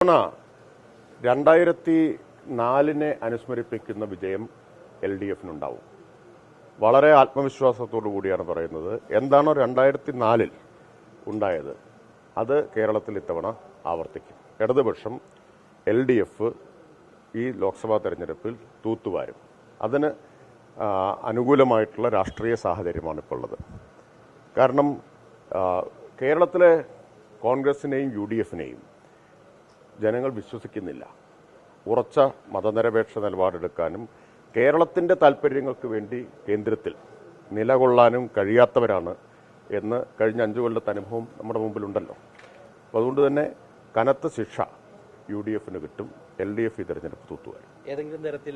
2004 അനുസ്മരിപ്പിക്കുന്ന വിജയം LDF-നുണ്ടാവും. വളരെ ആത്മവിശ്വാസത്തോടു കൂടിയാണ് പറയുന്നത്. എന്താണോ 2004 ഉണ്ടായത് അത് കേരളത്തിൽ ഇത്തവണ ആവർത്തിക്കും. ഇടതുപക്ഷം LDF ഈ ലോക്സഭാ തെരഞ്ഞെടുപ്പിൽ തൂത്തുവാരും. അതിന് അനുകൂലമായിട്ടുള്ള രാഷ്ട്രീയ സാഹചര്യമാണ് ഇപ്പോൾ ഉള്ളത്. കാരണം കേരളത്തിലെ കോൺഗ്രസിനെയും UDF-നെയും ജനങ്ങൾ വിശ്വസിക്കുന്നില്ല. ഉറച്ച മതനിരപേക്ഷ നിലപാടെടുക്കാനും കേരളത്തിൻ്റെ താൽപ്പര്യങ്ങൾക്ക് വേണ്ടി കേന്ദ്രത്തിൽ നിലകൊള്ളാനും കഴിയാത്തവരാണ് എന്ന് കഴിഞ്ഞ 5 കൊല്ലത്തെ അനുഭവം നമ്മുടെ മുമ്പിലുണ്ടല്ലോ. അപ്പോൾ അതുകൊണ്ട് തന്നെ കനത്ത ശിക്ഷ UDF-ന് കിട്ടും. LDF ഈ തെരഞ്ഞെടുപ്പ് തൂത്തുവാരും. ഏതെങ്കിലും തരത്തിൽ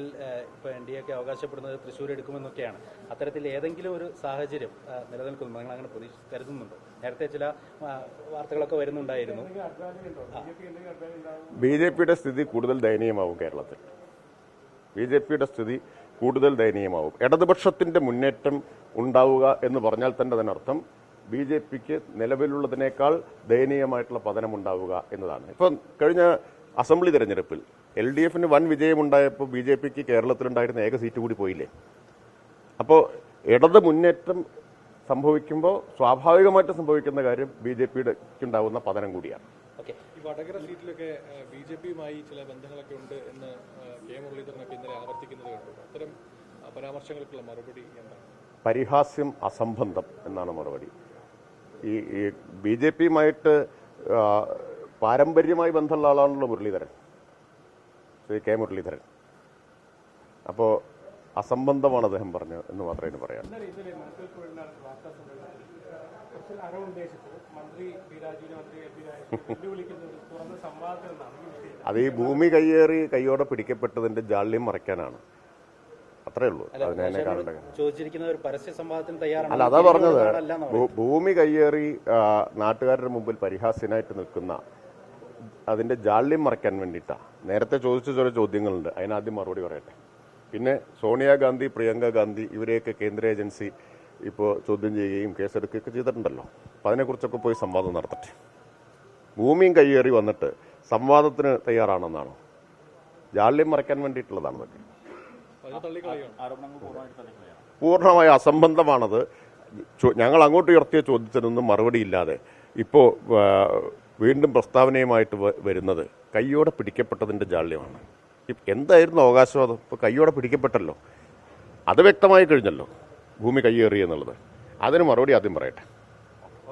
ഇപ്പോൾ NDA ഒക്കെ അവകാശപ്പെടുന്നത് തൃശ്ശൂർ എടുക്കുമെന്നൊക്കെയാണ്. അത്തരത്തിൽ ഏതെങ്കിലും ഒരു സാഹചര്യം നിലനിൽക്കുന്നു, നിങ്ങൾ അങ്ങനെ കരുതുന്നുണ്ടോ? നേരത്തെ ചില വാർത്തകളൊക്കെ വരുന്നുണ്ടായിരുന്നു. BJP-യുടെ സ്ഥിതി കൂടുതൽ ദയനീയമാവും. കേരളത്തിൽ BJP-യുടെ സ്ഥിതി കൂടുതൽ ദയനീയമാവും. ഇടതുപക്ഷത്തിന്റെ മുന്നേറ്റം ഉണ്ടാവുക എന്ന് പറഞ്ഞാൽ തന്നെ അതിനർത്ഥം BJP-ക്ക് നിലവിലുള്ളതിനേക്കാൾ ദയനീയമായിട്ടുള്ള പതനമുണ്ടാവുക എന്നതാണ്. ഇപ്പം കഴിഞ്ഞ അസംബ്ലി തെരഞ്ഞെടുപ്പിൽ LDF-ന് വൻ വിജയമുണ്ടായപ്പോൾ BJP-ക്ക് കേരളത്തിലുണ്ടായിരുന്ന ഏക സീറ്റ് കൂടി പോയില്ലേ? അപ്പോൾ ഇടത് മുന്നേറ്റം സംഭവിക്കുമ്പോൾ സ്വാഭാവികമായിട്ട് സംഭവിക്കുന്ന കാര്യം BJP-യുടെ ഉണ്ടാവുന്ന പതനം കൂടിയാണ്. ഈ വടകര സീറ്റിലൊക്കെ BJP-യുമായി ചില ബന്ധങ്ങളൊക്കെ ഉണ്ട് എന്ന് കെ മുരളീധരനൊക്കെ ഇന്നലെ ആവർത്തിക്കുന്നത് കണ്ടു. അത്തരം പരാമർശങ്ങൾക്കുള്ള മറുപടി എന്താണ്? പരിഹാസ്യം, അസംബന്ധം എന്നാണ് മറുപടി. ഈ BJP-യുമായിട്ട് പാരമ്പര്യമായി ബന്ധമുള്ള ആളാണല്ലോ മുരളീധരൻ, ശ്രീ കെ മുരളീധരൻ. അപ്പോൾ അസംബന്ധമാണ് അദ്ദേഹം പറഞ്ഞത് എന്ന് മാത്രമേ പറയാൻ. അത് ഈ ഭൂമി കയ്യേറി കയ്യോടെ പിടിക്കപ്പെട്ടതിന്റെ ജാള്യം മറയ്ക്കാനാണ്. അത്രേ ഉള്ളൂ. അതിനെ കാണേണ്ട. അല്ല, അതാ പറഞ്ഞത്. ഭൂമി കയ്യേറി നാട്ടുകാരുടെ മുമ്പിൽ പരിഹാസ്യനായിട്ട് നിൽക്കുന്ന അതിന്റെ ജാള്യം മറയ്ക്കാൻ വേണ്ടിയിട്ടാണ്. നേരത്തെ ചോദിച്ച ചില ചോദ്യങ്ങളുണ്ട്, അതിനാദ്യം മറുപടി പറയട്ടെ. പിന്നെ സോണിയാഗാന്ധി, പ്രിയങ്ക ഗാന്ധി ഇവരെയൊക്കെ കേന്ദ്ര ഏജൻസി ഇപ്പോൾ ചോദ്യം ചെയ്യുകയും കേസെടുക്കുകയൊക്കെ ചെയ്തിട്ടുണ്ടല്ലോ. അപ്പം അതിനെക്കുറിച്ചൊക്കെ പോയി സംവാദം നടത്തട്ടെ. ഭൂമിയും കയ്യേറി വന്നിട്ട് സംവാദത്തിന് തയ്യാറാണെന്നാണോ? ജാള്യം മറയ്ക്കാൻ വേണ്ടിയിട്ടുള്ളതാണതൊക്കെ. പൂർണ്ണമായ അസംബന്ധമാണത്. ഞങ്ങൾ അങ്ങോട്ട് ഉയർത്തിയ ചോദ്യത്തിനൊന്നും മറുപടിയില്ലാതെ ഇപ്പോൾ വീണ്ടും പ്രസ്താവനയുമായിട്ട് വരുന്നത് കയ്യോടെ പിടിക്കപ്പെട്ടതിൻ്റെ ജാള്യമാണ്. എന്തായിരുന്നു അവകാശവാദം? ഇപ്പോൾ കയ്യോടെ പിടിക്കപ്പെട്ടല്ലോ, അത് വ്യക്തമായി കഴിഞ്ഞല്ലോ ഭൂമി കയ്യേറി എന്നുള്ളത്. അതിന് മറുപടി ആദ്യം പറയട്ടെ.